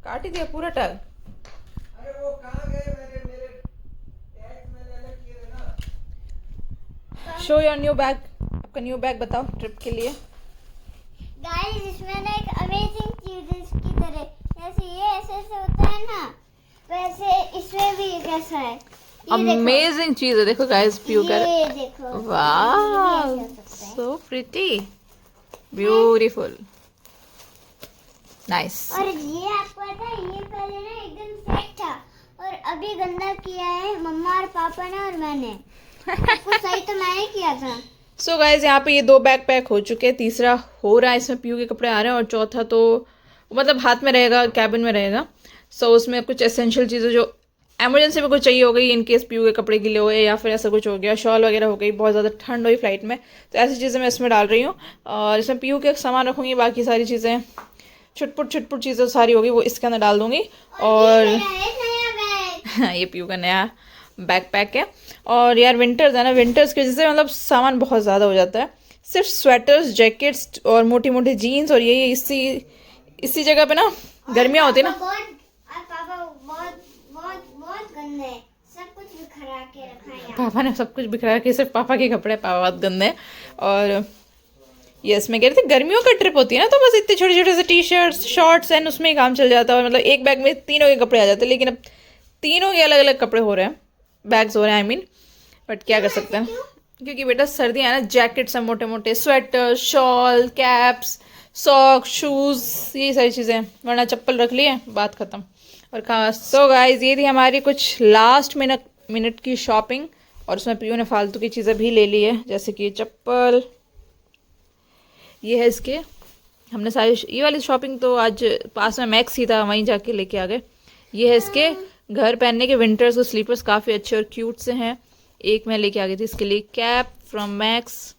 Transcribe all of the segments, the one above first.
काट ही दिया पूरा टैग। अरे वो कहाँ गए मेरे मेरे टैग्स मैंने अलग किए थे ना। शो योर न्यू बैग, आपका न्यू बैग बताओ ट्रिप के लिए। गाइस इसमें ना एक अमेजिंग चीज है इसकी तरह, जैसे ये ऐसे ऐसे होता है ना, वैसे इसमें भी एक ऐसा है। अमेजिंग चीज है, देखो गाइस व्यू कर। ये देखो, वाह ये ऐसे हो सकता है। So pretty, beautiful, nice. और ये आपको पता है, ये पहले ना एकदम सेट था और अभी गंदा किया है मम्मा और पापा ने और मैंने। कुछ सही तो मैंने किया था। सो गाइज यहाँ पे ये 2 बैग पैक हो चुके हैं, तीसरा हो रहा है, इसमें पीयू के कपड़े आ रहे हैं और चौथा तो मतलब हाथ में रहेगा, कैबिन में रहेगा। सो उसमें कुछ एसेंशियल चीज़ें जो एमरजेंसी में कुछ चाहिए हो गई, इन केस पीयू के कपड़े गीले हुए या फिर ऐसा कुछ हो गया, शॉल वगैरह हो गई, बहुत ज़्यादा ठंड हुई फ्लाइट में, तो ऐसी चीज़ें मैं इसमें डाल रही हूँ। और इसमें पीयू के सामान रखूँगी, बाकी सारी चीज़ें छुटपुट चीज़ें सारी होगी वो इसके अंदर डाल दूँगी। और ये नया बैग। ये पीयू का नया बैकपैक है। और यार विंटर्स है ना, विंटर्स की वजह से मतलब सामान बहुत ज़्यादा हो जाता है। सिर्फ स्वेटर्स, जैकेट्स और मोटी मोटी जीन्स और ये इसी जगह पे ना गर्मियाँ होती है ना। पापा बहुत बहुत बहुत गंदे हैं, सब कुछ बिखरा के रखा है यहाँ। पापा ने सब कुछ बिखरा के, सिर्फ पापा के कपड़े, पापा बहुत गंदे हैं। और यस मैं कह रही थी गर्मियों का ट्रिप होती है ना, तो बस इतने छोटे छोटे से टी शर्ट्स शॉर्ट्स एंड उसमें ही काम चल जाता है। और मतलब एक बैग में तीनों के कपड़े आ जाते हैं, लेकिन अब तीनों के अलग अलग कपड़े हो रहे हैं, बैग्स हो रहे हैं आई मीन। बट क्या कर सकते हैं, क्योंकि बेटा सर्दियाँ है ना, जैकेट्स हैं मोटे मोटे, sweater, shawl, caps, socks, shoes, ये सारी चीज़ें, वरना चप्पल रख लिए बात ख़त्म। और कहाँ। सो गाइस ये थी हमारी कुछ लास्ट मिनट की शॉपिंग, और उसमें पीयू ने फालतू की चीज़ें भी ले ली है, जैसे कि चप्पल, ये है इसके। हमने सारी ये वाली शॉपिंग तो आज पास में मैक्स ही था, वहीं जाके लेके आ गए। ये है इसके घर पहनने के विंटर्स के स्लीपर्स, काफ़ी अच्छे और क्यूट से हैं। एक मैं लेके आ गई थी इसके लिए कैप फ्रॉम मैक्स,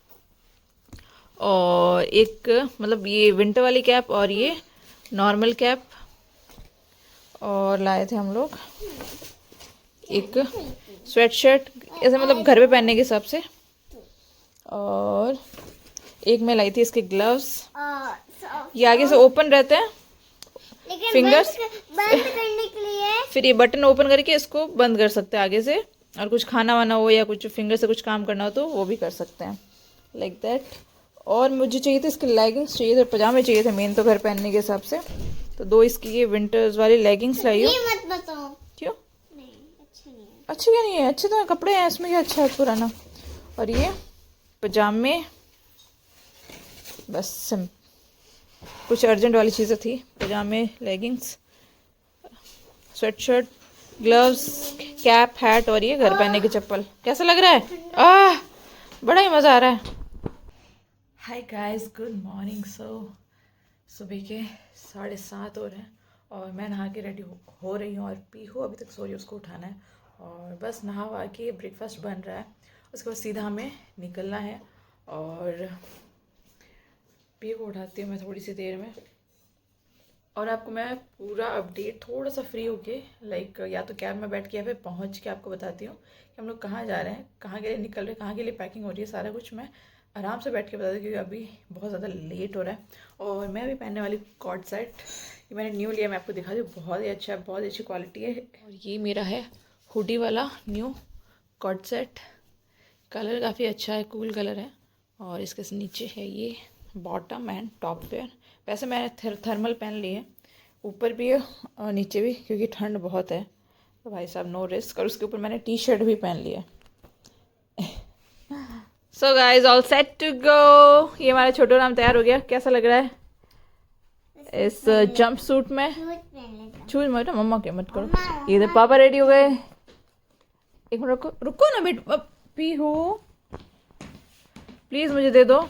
और एक मतलब ये विंटर वाली कैप और ये नॉर्मल कैप। और लाए थे हम लोग एक स्वेट शर्ट, ऐसे मतलब घर पे पहनने के हिसाब से। और एक मैं लाई थी इसके ग्लव्स, ये आगे से ओपन रहते हैं लेकिन फिंगर्स, बंद करने के लिए फिर ये बटन ओपन करके इसको बंद कर सकते हैं आगे से, और कुछ खाना वाना हो या कुछ फिंगर से कुछ काम करना हो तो वो भी कर सकते हैं, लाइक दैट। और मुझे चाहिए थे इसके लेगिंग्स चाहिए थे, पजामे चाहिए थे मेन तो घर पहनने के हिसाब से, तो 2 इसकी ये विंटर्स वाली लेगिंग्स लाई हूँ। ये मत बताओ। क्यों? नहीं अच्छे नहीं है। अच्छे क्या नहीं है, अच्छे तो कपड़े हैं, इसमें क्या अच्छा है पुराना। और ये पजामे, बस कुछ अर्जेंट वाली चीज़ें थी, पजामे, leggings, sweatshirt, gloves, cap, hat, और ये घर पहनने की चप्पल। कैसा लग रहा है? बड़ा ही मज़ा आ रहा है। Hi guys, good morning. सुबह के 7:30 हो रहे हैं और मैं नहा के रेडी हो रही हूँ, और पीहू अभी तक सो रही है, उसको उठाना है। और बस नहा वा के ब्रेकफास्ट बन रहा है, उसके बाद सीधा हमें निकलना है। और पीहू को उठाती हूँ मैं थोड़ी सी देर में, और आपको मैं पूरा अपडेट थोड़ा सा फ्री होके लाइक या तो कैब में बैठ के या फिर पहुँच के आपको बताती हूँ कि हम लोग कहाँ जा रहे हैं, कहाँ के लिए निकल रहे हैं, कहाँ के लिए पैकिंग हो रही है, सारा कुछ मैं आराम से बैठ के बता दूँ, क्योंकि अभी बहुत ज़्यादा लेट हो रहा है। और मैं अभी पहनने वाली कॉर्ड सेट, ये मैंने न्यू लिया, मैं आपको दिखा दूँ, बहुत ही अच्छा है, बहुत अच्छी क्वालिटी है। और ये मेरा है हुडी वाला न्यू कॉर्ड सेट, कलर काफ़ी अच्छा है, कूल कलर है। और इसके नीचे है ये बॉटम एंड टॉप वेयर। वैसे मैंने थर्मल पहन ली है, ऊपर भी है और नीचे भी, क्योंकि ठंड बहुत है तो भाई साहब नो रिस्क। और उसके ऊपर मैंने टी शर्ट भी पहन ली है। So guys all set to go. ये हमारा छोटू राम तैयार हो गया, कैसा लग रहा है इस जंप सूट में? छूज मत, मम्मा के मत करो। ये तो पापा रेडी हो गए। एक मिनट रुको, रुको ना बेटा, पीहू प्लीज मुझे दे दो,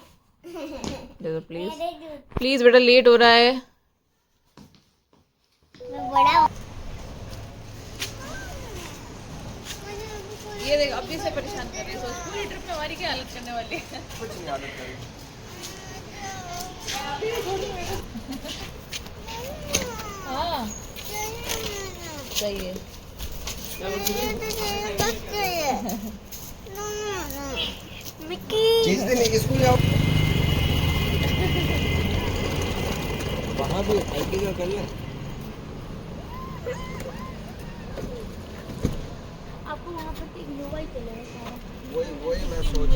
दे दो प्लीज प्लीज बेटा, लेट हो रहा है। बड़ा ये देख अभी से परेशान कर रही है, सोच पूरी ट्रिप में हमारी क्या हालत करने वाली है। कुछ नहीं आदत करी। हाँ सही है। चीज देने स्कूल जाओ, वहाँ भी हल्के का कर ले। वही मैं सोच।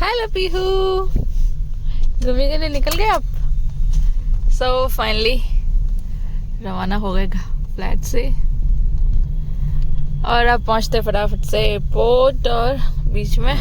हेलो पीहू, घूमने के लिए निकल गए आप? सो फाइनली रवाना हो गए फ्लैट से और अब पहुंचते फटाफट से एयरपोर्ट और बीच में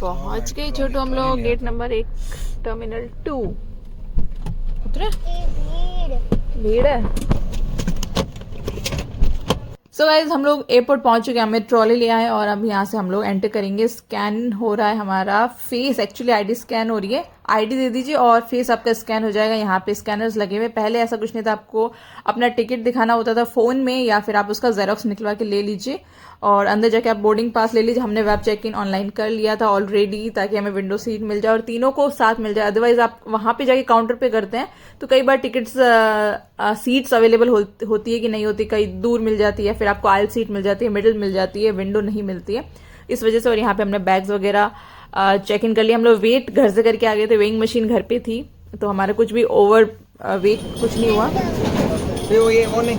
पहुंच गए छोटू हम लोग गेट नंबर 1 टर्मिनल 2। उतरे भीड़ है। सो गाइस हम लोग एयरपोर्ट पहुंच चुके हैं, हमें ट्रॉली लिया है और अब यहाँ से हम लोग एंटर करेंगे। स्कैन हो रहा है हमारा फेस, एक्चुअली आईडी स्कैन हो रही है। आईडी दे दीजिए और फेस आपका स्कैन हो जाएगा। यहाँ पे स्कैनर्स लगे हुए, पहले ऐसा कुछ नहीं था, आपको अपना टिकट दिखाना होता था फोन में या फिर आप उसका जेरोक्स निकलवा के ले लीजिए और अंदर जाके आप बोर्डिंग पास ले लीजिए। हमने वेब चेक इन ऑनलाइन कर लिया था ऑलरेडी ताकि हमें विंडो सीट मिल जाए और तीनों को साथ मिल जाए। अदरवाइज आप वहां पे जाके काउंटर पे करते हैं तो कई बार टिकट्स सीट्स अवेलेबल होती है कि नहीं होती, कई दूर मिल जाती है, फिर आपको आयल सीट मिल जाती है, मिडिल मिल जाती है, विंडो नहीं मिलती है इस वजह से। और यहाँ पे हमने बैग्स वगैरह चेक इन कर लिया। हम लोग वेट घर से करके आ गए थे, वेइंग मशीन घर पे थी तो हमारा कुछ भी ओवर वेट कुछ नहीं हुआ। ये वो नहीं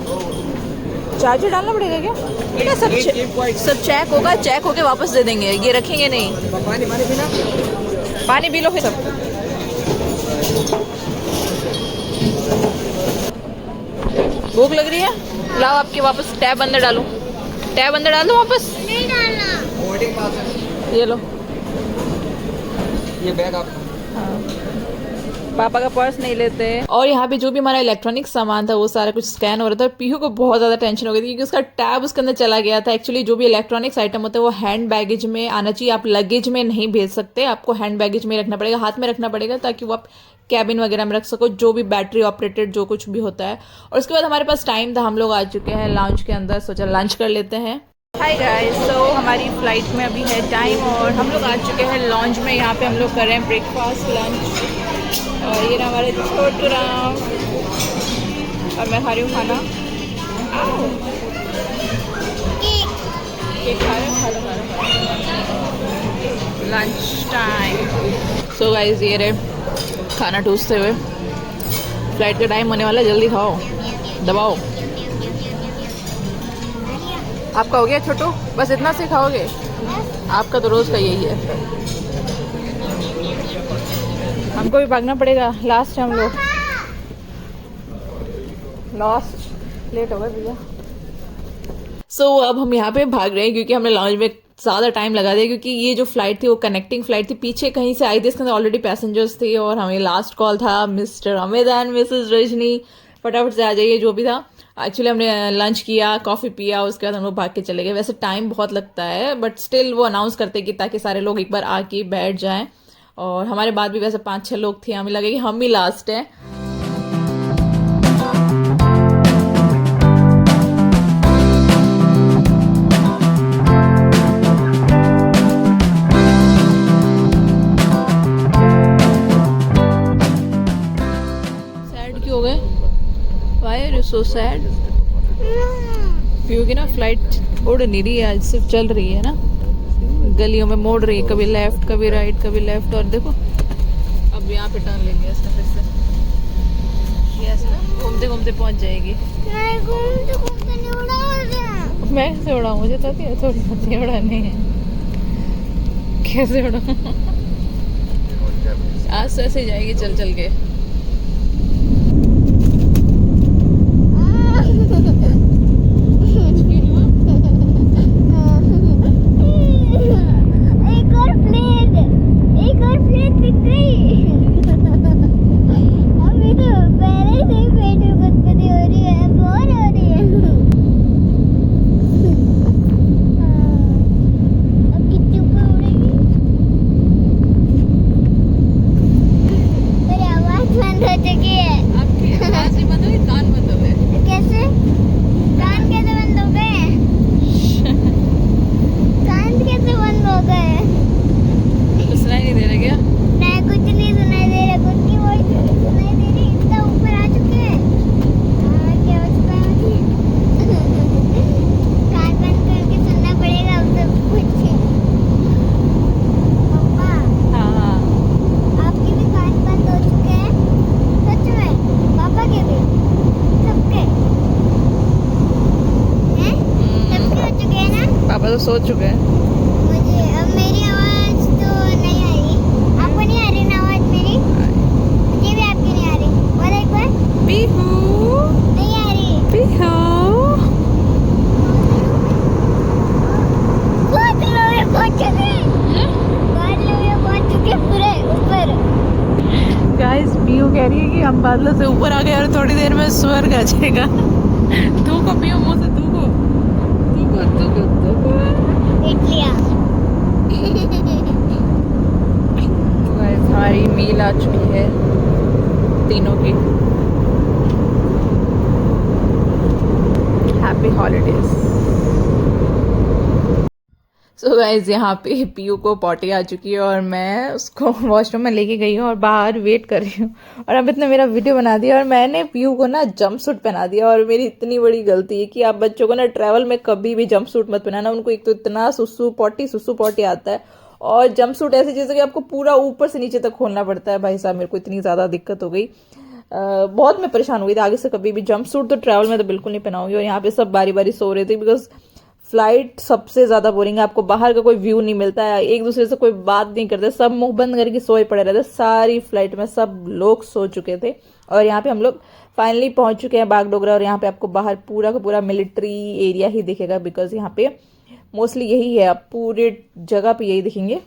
चार्जर डालना पड़ेगा क्या? बेटा सब चेक होगा, चेक होके वापस दे देंगे, ये रखेंगे नहीं। पानी पीना, पानी पी लो फिर सब। भूख लग रही है, लाओ आपके वापस टैब अंदर डालो, टैब अंदर डाल दो वापस। नहीं डालना। बोर्डिंग पास है, ये लो, ये बैग आपका। पापा का पर्स नहीं लेते। और यहाँ पे जो भी हमारा इलेक्ट्रॉनिक सामान था वो सारा कुछ स्कैन हो रहा था। पीहू को बहुत ज्यादा टेंशन हो गई थी क्योंकि उसका टैब उसके अंदर चला गया था। एक्चुअली जो भी इलेक्ट्रॉनिक्स आइटम होता है वो हैंड बैगेज में आना चाहिए, आप लगेज में नहीं भेज सकते, आपको हैंड बैगेज में रखना पड़ेगा, हाथ में रखना पड़ेगा ताकि वो आप कैबिन वगैरह में रख सको, जो भी बैटरी ऑपरेटेड जो कुछ भी होता है। और उसके बाद हमारे पास टाइम था, हम लोग आ चुके हैं लाउंज के अंदर, सोचा लंच कर लेते हैं। हाय गाइस, तो हमारी फ्लाइट में अभी है टाइम और हम लोग आ चुके हैं लॉन्च में। यहाँ पे हम लोग कर रहे हैं ब्रेकफास्ट लंच और ये रहा हमारे छोटू राम और मैं खा रही हूँ खाना। केक खा रहे हैं, खा लो लंच टाइम। सो गाइस ये रहे खाना ठूसते हुए, फ्लाइट का टाइम होने वाला, जल्दी खाओ, दबाओ। आपका हो गया छोटू? बस इतना से खाओगे? आपका तो रोज का यही है। हमको भी भागना पड़ेगा, लास्ट है हम लोग, लास्ट, लेट हो गए भैया। सो अब हम यहाँ पे भाग रहे हैं क्योंकि हमने लॉन्च में ज़्यादा टाइम लगा दिया क्योंकि ये जो फ्लाइट थी वो कनेक्टिंग फ्लाइट थी, पीछे कहीं से आई थी, इसके अंदर ऑलरेडी पैसेंजर्स थे और हमें लास्ट कॉल था mister Amit and Mrs Rajni, फटाफट से आ जाइए जो भी था। एक्चुअली हमने लंच किया, कॉफ़ी पिया, उसके बाद हम लोग भाग के चले गए। वैसे टाइम बहुत लगता है बट स्टिल वो अनाउंस करते कि ताकि सारे लोग एक बार आके बैठ जाएं। और हमारे बाद भी वैसे 5-6 लोग थे, हमें लगे कि हम ही लास्ट हैं। सैड क्यों हो गए? Why are you so sad? क्योंकि ना फ्लाइट उड़ नहीं रही है आज, सिर्फ चल रही है ना, गलियों में मोड़ रही है, कभी लेफ्ट कभी राइट कभी लेफ्ट। और देखो अब यहाँ पे टर्न लेंगे इसका फिर से, ये ऐसे ना घूमते घूमते पहुँच जाएगी। मैं कैसे उड़ाऊँ? मुझे तो थोड़ी बहुत उड़ानी है, कैसे उड़ाऊँ? आज से ऐसे जाएगी चल चल के। हम बादलों से ऊपर आ गए और थोड़ी देर में स्वर्ग आ जाएगा। थूको पियो मुंह से, थूको थूको थूको थूको। देख लिया। तो गाइस हमारी मील आ चुकी है तीनों की। Happy holidays. सो गाइज यहाँ पे पीयू को पॉटी आ चुकी है और मैं उसको वॉशरूम में लेके गई हूँ और बाहर वेट कर रही हूँ। और अब इतना मेरा वीडियो बना दिया और मैंने पीयू को ना जंप सूट पहना दिया। और मेरी इतनी बड़ी गलती है कि आप बच्चों को ना ट्रैवल में कभी भी जंप सूट मत पहनाना। उनको एक तो इतना सुसु पॉटी आता है और जंप सूट ऐसी चीज़ है कि आपको पूरा ऊपर से नीचे तक खोलना पड़ता है। भाई साहब मेरे को इतनी ज़्यादा दिक्कत हो गई, बहुत मैं परेशान हो गई थी। आगे से कभी भी जंप सूट तो ट्रैवल में तो बिल्कुल नहीं पहनाऊंगी। और यहाँ पे सब बारी बारी सो रहे थे बिकॉज फ्लाइट सबसे ज़्यादा बोरिंग है। आपको बाहर का कोई व्यू नहीं मिलता है, एक दूसरे से कोई बात नहीं करते, सब मुंह बंद करके सोए पड़े रहते। सारी फ्लाइट में सब लोग सो चुके थे और यहाँ पे हम लोग फाइनली पहुंच चुके हैं बागडोगरा। और यहाँ पे आपको बाहर पूरा का पूरा मिलिट्री एरिया ही दिखेगा बिकॉज यहाँ पे मोस्टली यही है, आप पूरे जगह पे यही दिखेंगे।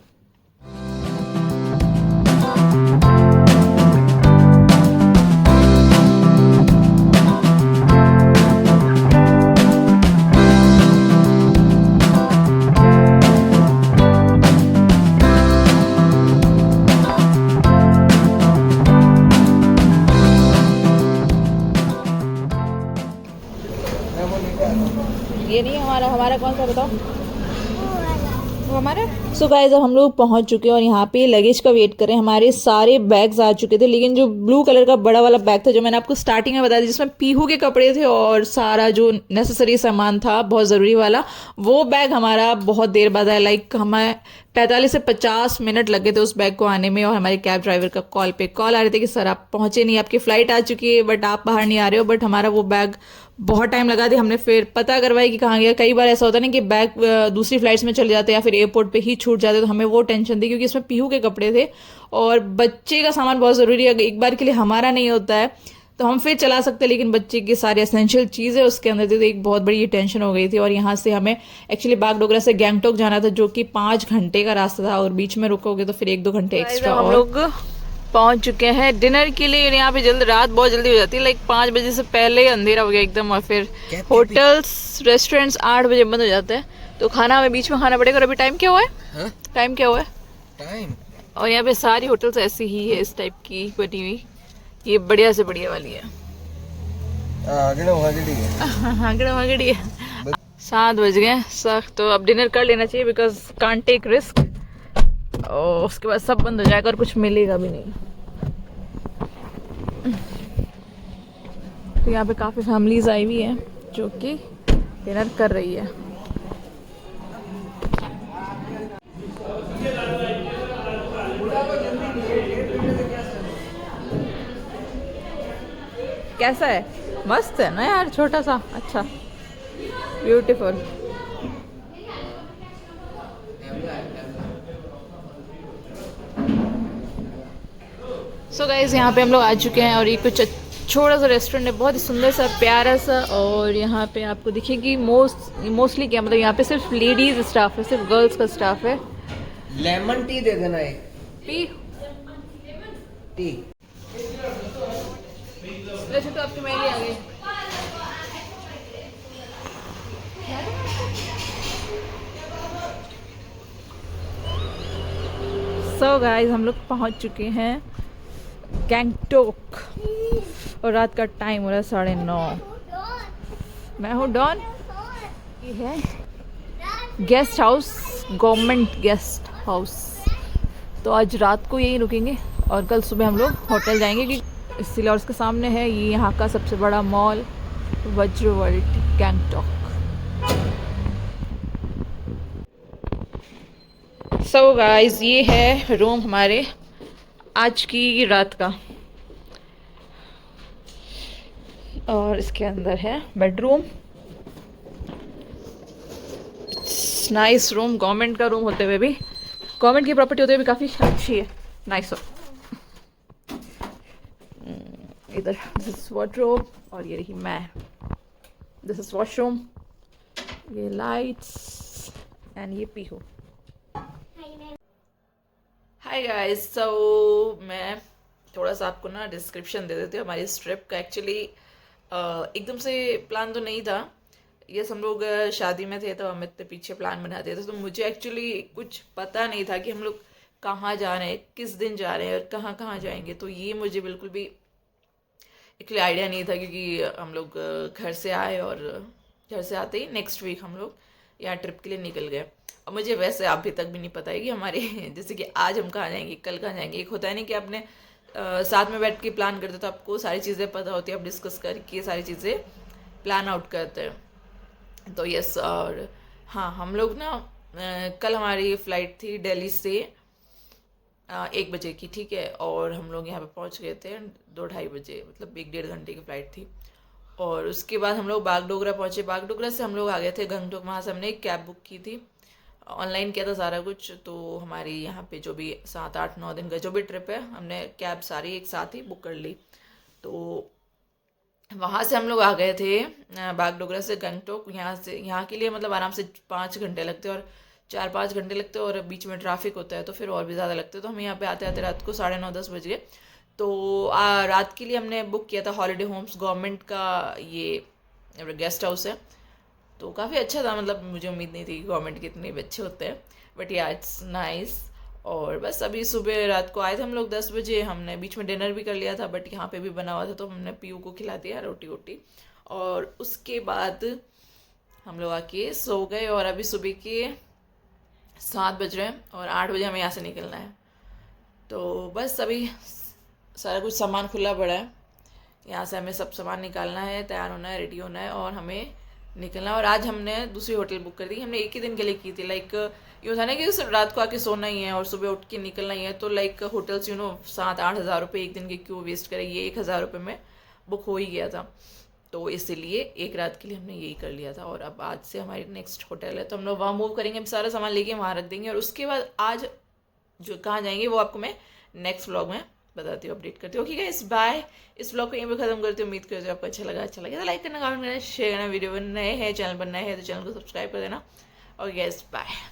ये नहीं हमारा कौन सा बताओ, वो हमारा। सो गाइस अब हम लोग पहुंच चुके हैं और यहाँ पे लगेज का वेट करें। हमारे सारे बैग्स आ चुके थे लेकिन जो ब्लू कलर का बड़ा वाला बैग था जो मैंने आपको स्टार्टिंग में बताया जिसमें पीहू के कपड़े थे और सारा जो नेसेसरी सामान था बहुत ज़रूरी वाला, वो बैग हमारा बहुत देर बाद आया। लाइक हमें 45 से 50 मिनट लगे थे उस बैग को आने में। और हमारे कैब ड्राइवर का कॉल आ रहे थे कि सर आप पहुंचे नहीं, आपकी फ़्लाइट आ चुकी है बट आप बाहर नहीं आ रहे हो। बट हमारा वो बैग बहुत टाइम लगा दिया, हमने फिर पता करवाई कि कहाँ गया। कई बार ऐसा होता है ना कि बैग दूसरी फ्लाइट्स में चले जाते हैं या फिर एयरपोर्ट पे ही छूट जाते, तो हमें वो टेंशन थी क्योंकि इसमें पीहू के कपड़े थे और बच्चे का सामान बहुत ज़रूरी है। एक बार के लिए हमारा नहीं होता है तो हम फिर चला सकते हैं लेकिन बच्चे की सारी एसेंशियल चीज़ें उसके अंदर थी, तो एक बहुत बड़ी टेंशन हो गई थी। और यहाँ से हमें एक्चुअली बागडोगरा से गैंगटोक जाना था जो कि 5 घंटे का रास्ता था और बीच में रुकोगे तो फिर 1-2 घंटे एक्स्ट्रा। हम लोग पहुंच चुके हैं डिनर के लिए। यहाँ पे रात बहुत जल्दी हो जाती है, लाइक 5 बजे से पहले अंधेरा हो गया एकदम। और फिर होटल्स रेस्टोरेंट्स 8 बजे बंद हो जाते हैं तो खाना हमें बीच में खाना पड़ेगा। और अभी टाइम क्या हुआ है? टाइम क्या हुआ है? टाइम। और यहाँ पे सारी होटल्स ऐसी ही है इस टाइप की बनी हुई, ये बढ़िया से बढ़िया वाली है। आगड़ी है। 7 बज गए सख्त, तो अब डिनर कर लेना चाहिए बिकॉज कांट टेक रिस्क। और उसके बाद सब बंद हो जाएगा और कुछ मिलेगा भी नहीं। तो यहाँ पे काफ़ी फैमिलीज आई हुई है जो कि डिनर कर रही है। कैसा है? मस्त है ना यार, छोटा सा अच्छा ब्यूटीफुल। सो गाइस यहाँ पे हम लोग आ चुके हैं और ये कुछ छोटा सा रेस्टोरेंट है, बहुत ही सुंदर सा प्यारा सा। और यहाँ पे आपको दिखेगी मोस्टली क्या मतलब यहाँ पे सिर्फ लेडीज स्टाफ है, सिर्फ गर्ल्स का स्टाफ है। लेमन टी दे देना एक टी टी। वैसे तो आपकी मैगी आ गई। सो गाइस हम लोग पहुँच चुके हैं गैंगटोक और रात का टाइम हो रहा है 9:30। मैं हूँ डॉन। ये है guest house, government guest house. तो आज रात को यहीं रुकेंगे और कल सुबह हम लोग होटल जाएंगे कि इसलिए। और उसके सामने है ये यहाँ का सबसे बड़ा मॉल वज्र वर्ल्ड गैंगटॉक। सो गाइस ये है रूम हमारे आज की रात का और इसके अंदर है बेडरूम। नाइस रूम, गवर्नमेंट का रूम होते हुए भी, गवर्नमेंट की प्रॉपर्टी होते हुए भी काफ़ी अच्छी है, नाइस हो। इधर दिस इज वार्डरोब और ये रही मैं, दिस इज वॉशरूम, ये लाइट्स एंड ये पीहू। हाय गाइस, सो मैं थोड़ा सा आपको ना डिस्क्रिप्शन दे देती हूँ हमारी इस ट्रिप का। एक्चुअली एकदम से प्लान तो नहीं था, ये हम लोग शादी में थे तो हम इतने पीछे प्लान बनाते थे, तो मुझे एक्चुअली कुछ पता नहीं था कि हम लोग कहाँ जा रहे हैं, किस दिन जा रहे हैं और कहाँ कहाँ जाएंगे। तो ये मुझे बिल्कुल भी एक्चुअली आइडिया नहीं था, क्योंकि हम लोग घर से आए और घर से आते ही नेक्स्ट वीक हम लोग यहाँ ट्रिप के लिए निकल गए। और मुझे वैसे अभी तक भी नहीं पता है कि हमारे जैसे कि आज हम कहाँ जाएंगे, कल कहाँ जाएंगे। एक होता है नहीं कि आपने साथ में बैठ के प्लान करते तो आपको सारी चीज़ें पता होती है, आप डिस्कस करके सारी चीज़ें प्लान आउट करते हैं। तो यस, और हाँ हम लोग ना कल हमारी फ़्लाइट थी दिल्ली से 1 बजे की, ठीक है। और हम लोग यहाँ पे पहुँच गए थे 2-2:30 बजे, मतलब 1-1.5 घंटे की फ़्लाइट थी। और उसके बाद हम लोग बागडोगरा पहुँचे। बागडोगरा से हम लोग आ गए थे गंगटोक। वहाँ से हमने एक कैब बुक की थी, ऑनलाइन किया था सारा कुछ। तो हमारी यहाँ पे जो भी 7-8-9 दिन का जो भी ट्रिप है, हमने कैब सारी एक साथ ही बुक कर ली। तो वहाँ से हम लोग आ गए थे बागडोगरा से गंगटोक। यहाँ के लिए मतलब आराम से 5 घंटे लगते और 4-5 घंटे लगते हैं, और बीच में ट्रैफिक होता है तो फिर और भी ज़्यादा लगते हैं। तो हम यहाँ पे आते आते रात को 9:30-10 बज गए। तो रात के लिए हमने बुक किया था हॉलीडे होम्स, गवर्नमेंट का ये गेस्ट हाउस है। तो काफ़ी अच्छा था, मतलब मुझे उम्मीद नहीं थी कि गवर्नमेंट के इतने भी अच्छे होते हैं, बट या इट्स नाइस। और बस अभी सुबह रात को आए थे हम लोग 10 बजे। हमने बीच में डिनर भी कर लिया था, बट यहाँ पे भी बना हुआ था तो हमने पीयू को खिला दिया रोटी वोटी। और उसके बाद हम लोग आके सो गए। और अभी सुबह के 7 बज रहे हैं और 8 बजे हमें यहाँ से निकलना है। तो बस अभी सारा कुछ सामान खुला पड़ा है, यहाँ से हमें सब सामान निकालना है, तैयार होना है, रेडी होना है और हमें निकलना। और आज हमने दूसरी होटल बुक कर दी। हमने एक ही दिन के लिए की थी, लाइक ये होता है ना कि रात को आके सोना ही है और सुबह उठ के निकलना ही है। तो लाइक होटल्स 7-8 हज़ार रुपये एक दिन के क्यों वेस्ट करें, ये 1,000 रुपये में बुक हो ही गया था। तो इसीलिए एक रात के लिए हमने यही कर लिया था। और अब आज से हमारी नेक्स्ट होटल है, तो हम लोग वहाँ मूव करेंगे, हम सारा सामान लेके वहाँ रख देंगे। और उसके बाद आज जो कहाँ जाएंगे वो आपको मैं नेक्स्ट व्लॉग में बताती हूँ, अपडेट करती हूँ। Okay guys, bye. इस व्लॉग को यहीं पे खत्म करती हूँ। उम्मीद करती हूँ आपको अच्छा लगा तो लाइक करना, कमेंट करना, शेयर करना। वीडियो पर नए हैं, चैनल पर नए हैं तो चैनल को सब्सक्राइब कर देना। Okay guys, bye.